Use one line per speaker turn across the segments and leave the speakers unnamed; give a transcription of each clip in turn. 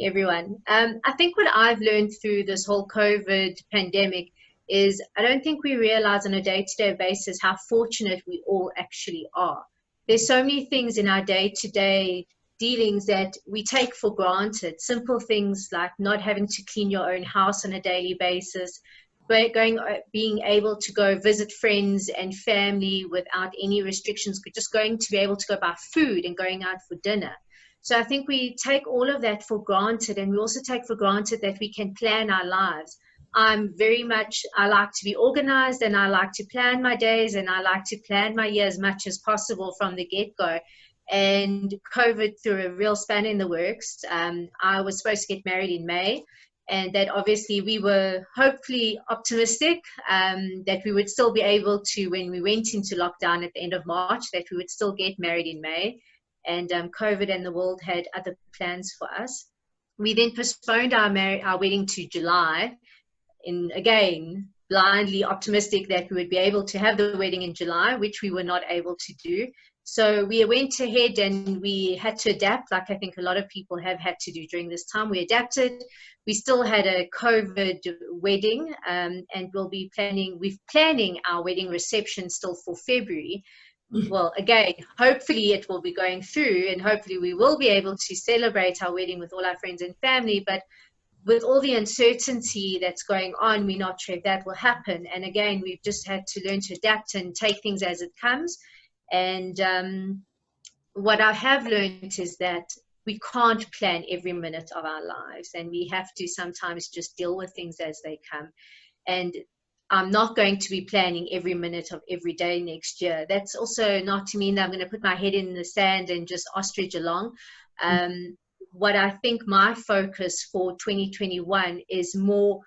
everyone. I think what I've learned through this whole COVID pandemic is I don't think we realize on a day-to-day basis how fortunate we all actually are. There's so many things in our day-to-day dealings that we take for granted. Simple things like not having to clean your own house on a daily basis, but being able to go visit friends and family without any restrictions, just going to be able to go buy food and going out for dinner. So I think we take all of that for granted, and we also take for granted that we can plan our lives. I like to be organized, and I like to plan my days, and I like to plan my year as much as possible from the get-go. And COVID threw a real spanner in the works. I was supposed to get married in May, and that obviously we were hopefully optimistic that we would still be able to, when we went into lockdown at the end of March, that we would still get married in May. And COVID and the world had other plans for us. We then postponed our wedding to July, again, blindly optimistic that we would be able to have the wedding in July, which we were not able to do. So we went ahead and we had to adapt, like I think a lot of people have had to do during this time. We adapted. We still had a COVID wedding, and we're planning our wedding reception still for February. Well, again, hopefully it will be going through, and hopefully we will be able to celebrate our wedding with all our friends and family. But with all the uncertainty that's going on, we're not sure if that will happen. And again, we've just had to learn to adapt and take things as it comes. And what I have learned is that we can't plan every minute of our lives, and we have to sometimes just deal with things as they come. And I'm not going to be planning every minute of every day next year. That's also not to mean that I'm going to put my head in the sand and just ostrich along. What I think my focus for 2021 is more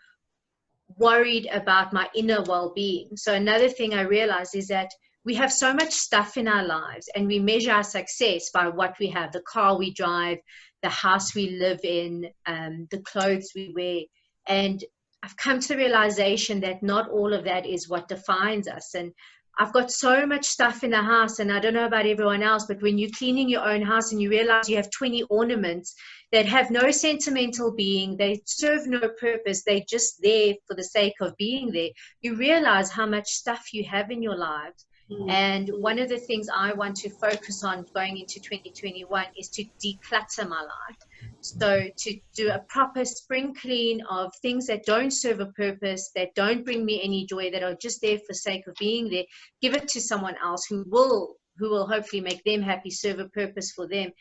worried about my inner well-being. So another thing I realized is that we have so much stuff in our lives, and we measure our success by what we have, the car we drive, the house we live in, the clothes we wear. And I've come to the realization that not all of that is what defines us. And I've got so much stuff in the house, and I don't know about everyone else, but when you're cleaning your own house and you realize you have 20 ornaments that have no sentimental being, they serve no purpose, they're just there for the sake of being there, you realize how much stuff you have in your lives. And one of the things I want to focus on going into 2021 is to declutter my life. So to do a proper spring clean of things that don't serve a purpose, that don't bring me any joy, that are just there for sake of being there, give it to someone else who will hopefully make them happy, serve a purpose for them,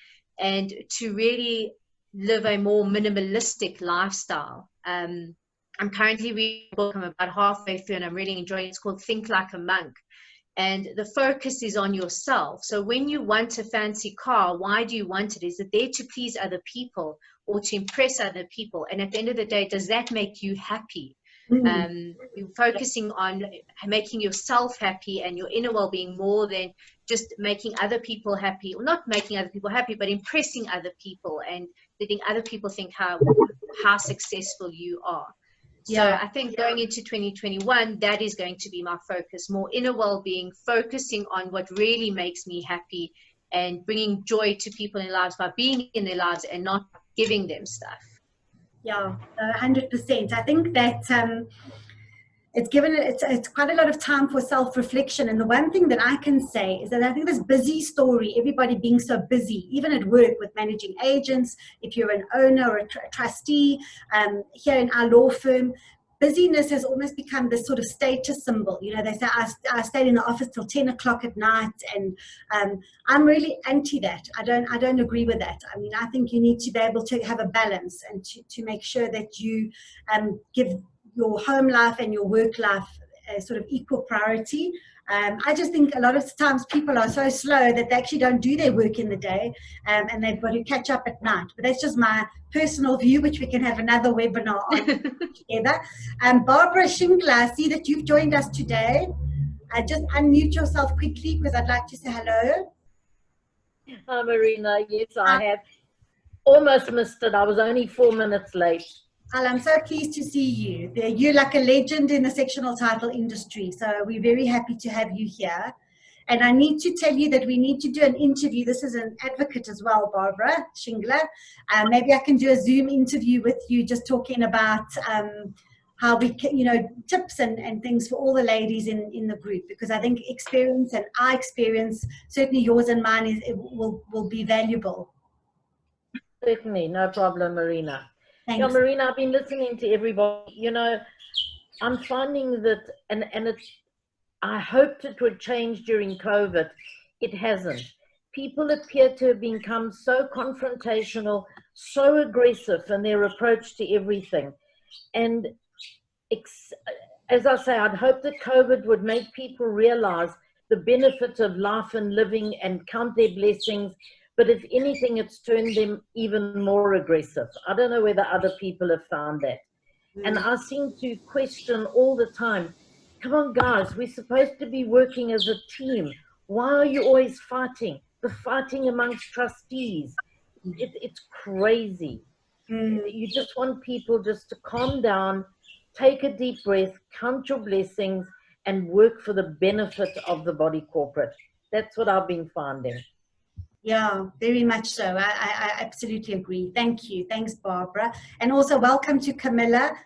and to really live a more minimalistic lifestyle. I'm currently reading a book, I'm about halfway through, and I'm really enjoying it. It's called Think Like a Monk. And the focus is on yourself. So when you want a fancy car, why do you want it? Is it there to please other people or to impress other people? And at the end of the day, does that make you happy? You're focusing on making yourself happy and your inner well-being more than just making other people happy, or not making other people happy, but impressing other people and letting other people think how successful you are. So I think going into 2021, that is going to be my focus, more inner well-being, focusing on what really makes me happy and bringing joy to people in their lives by being in their lives and not giving them stuff.
Yeah, 100%. I think that it's quite a lot of time for self-reflection. And the one thing that I can say is that I think this busy story, everybody being so busy, even at work with managing agents, if you're an owner or a trustee, here in our law firm, busyness has almost become this sort of status symbol. You know, they say, I stayed in the office till 10 o'clock at night, and I'm really anti that. I don't agree with that. I mean, I think you need to be able to have a balance and to make sure that you give your home life and your work life a sort of equal priority. I just think a lot of times people are so slow that they actually don't do their work in the day, and they've got to catch up at night. But that's just my personal view, which we can have another webinar on together. Barbara Shingler, I see that you've joined us today. Just unmute yourself quickly because I'd like to say hello.
Hi, Marina. Yes, I have almost missed it. I was only 4 minutes late.
Well, I'm so pleased to see you. You're like a legend in the sectional title industry, so we're very happy to have you here. And I need to tell you that we need to do an interview. This is an advocate as well, Barbara Shingler. Maybe I can do a Zoom interview with you, just talking about how we can, tips and things for all the ladies in the group, because I think experience and our experience, certainly yours and mine, will be valuable.
Certainly, no problem, Marina.
Thanks.
Yeah, Marina, I've been listening to everybody. I'm finding that, and I hoped it would change during COVID. It hasn't. People appear to have become so confrontational, so aggressive in their approach to everything. And as I say, I'd hope that COVID would make people realize the benefit of life and living and count their blessings. But if anything, it's turned them even more aggressive. I don't know whether other people have found that. And I seem to question all the time, come on, guys, we're supposed to be working as a team. Why are you always fighting? The fighting amongst trustees. It's crazy. You just want people just to calm down, take a deep breath, count your blessings, and work for the benefit of the body corporate. That's what I've been finding.
Yeah, very much so. I absolutely agree. Thank you. Thanks, Barbara. And also welcome to Camilla.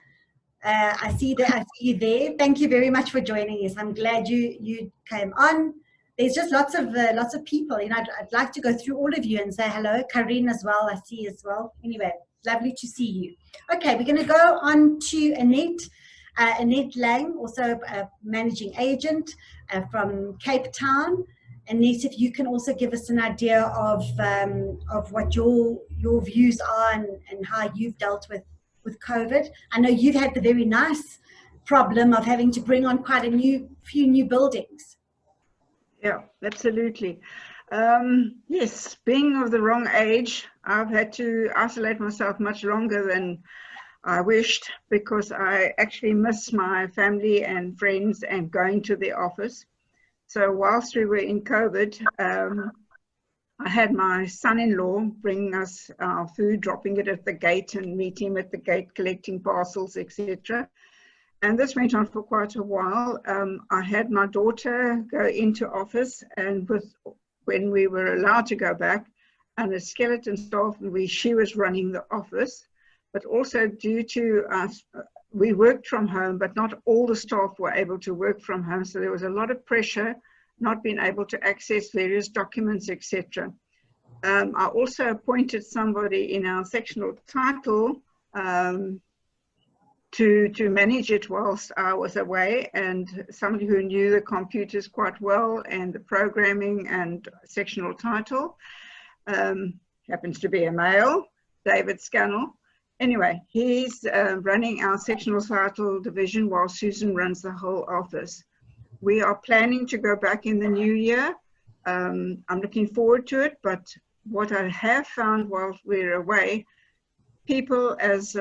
I see you there. Thank you very much for joining us. I'm glad you came on. There's just lots of people. I'd like to go through all of you and say hello. Karine as well, I see as well. Anyway, lovely to see you. Okay, we're going to go on to Annette. Annette Laing, also a managing agent from Cape Town. Annette, if you can also give us an idea of what your views are and how you've dealt with COVID. I know you've had the very nice problem of having to bring on quite a few new buildings.
Yeah, absolutely. Yes, being of the wrong age, I've had to isolate myself much longer than I wished, because I actually miss my family and friends and going to the office. So whilst we were in COVID, I had my son-in-law bringing us our food, dropping it at the gate and meeting him at the gate, collecting parcels, etc. And this went on for quite a while. I had my daughter go into office, and when we were allowed to go back, and a skeleton staff, she was running the office. But also due to us, we worked from home, but not all the staff were able to work from home. So there was a lot of pressure, not being able to access various documents, etc. I also appointed somebody in our sectional title to manage it whilst I was away, and somebody who knew the computers quite well and the programming and sectional title. Happens to be a male, David Scannell. Anyway, he's running our sectional title division while Susan runs the whole office. We are planning to go back in the new year. I'm looking forward to it, but what I have found while we're away, people, as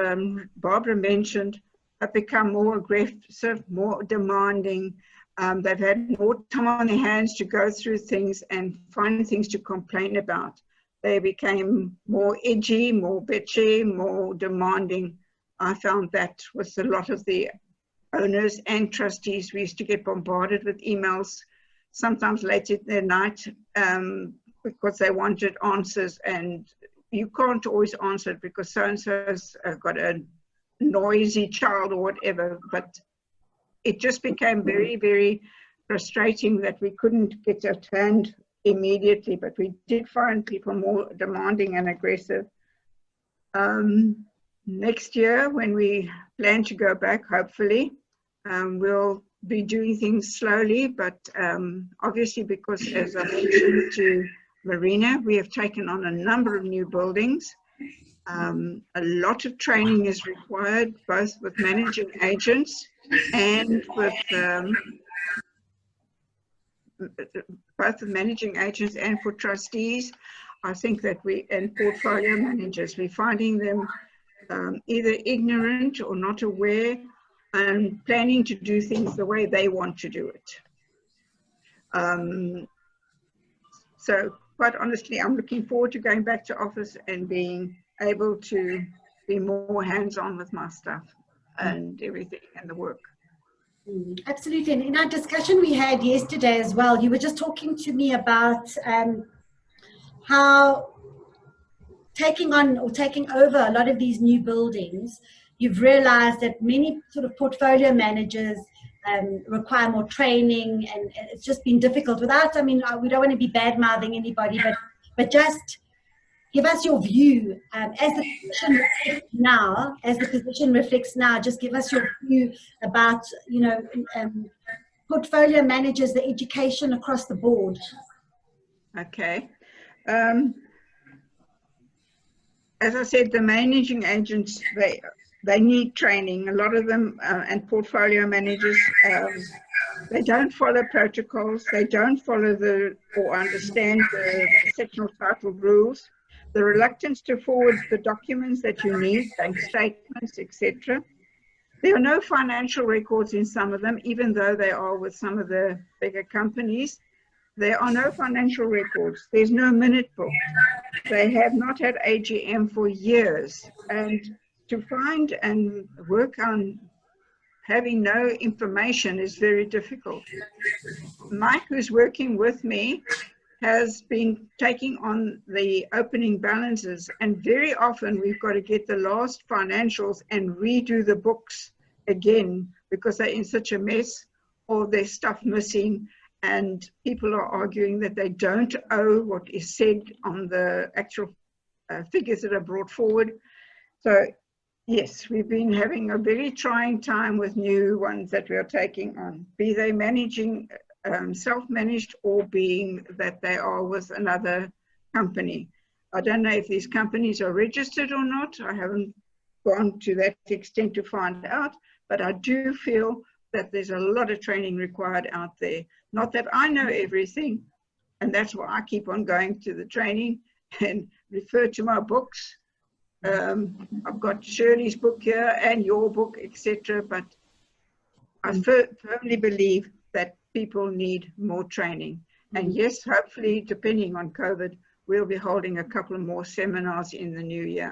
Barbara mentioned, have become more aggressive, more demanding. They've had more time on their hands to go through things and find things to complain about. They became more edgy, more bitchy, more demanding. I found that with a lot of the owners and trustees. We used to get bombarded with emails, sometimes late in the night, because they wanted answers, and you can't always answer it because so-and-so's got a noisy child or whatever. But it just became very, very frustrating that we couldn't get it hand immediately, but we did find people more demanding and aggressive. Next year, when we plan to go back, hopefully, we'll be doing things slowly, but obviously, because as I mentioned to Marina, we have taken on a number of new buildings. A lot of training is required, both with managing agents and with both the managing agents and for trustees. I think that and portfolio managers, we're finding them either ignorant or not aware and planning to do things the way they want to do it. So quite honestly, I'm looking forward to going back to office and being able to be more hands-on with my stuff and everything and the work.
Absolutely. And in our discussion we had yesterday as well, you were just talking to me about how taking on or taking over a lot of these new buildings, you've realized that many sort of portfolio managers require more training, and it's just been difficult without, I mean, we don't want to be bad-mouthing anybody, but just give us your view as the position reflects now, just give us your view about, you know, portfolio managers, the education across the board.
Okay. As I said, the managing agents, they need training. A lot of them, and portfolio managers, they don't follow protocols. They don't follow or understand the sectional title rules. The reluctance to forward the documents that you need, bank statements, etc. There are no financial records in some of them, even though they are with some of the bigger companies. There are no financial records. There's no minute book. They have not had AGM for years. And to find and work on having no information is very difficult. Mike, who's working with me, has been taking on the opening balances, and very often we've got to get the last financials and redo the books again because they're in such a mess, or there's stuff missing, and people are arguing that they don't owe what is said on the actual figures that are brought forward. So yes, we've been having a very trying time with new ones that we are taking on, be they managing self-managed or being that they are with another company. I don't know if these companies are registered or not. I haven't gone to that extent to find out, but I do feel that there's a lot of training required out there. Not that I know everything, and that's why I keep on going to the training and refer to my books. I've got Shirley's book here and your book, etc. But I firmly believe that people need more training. And yes, hopefully, depending on COVID, we'll be holding a couple more seminars in the new year.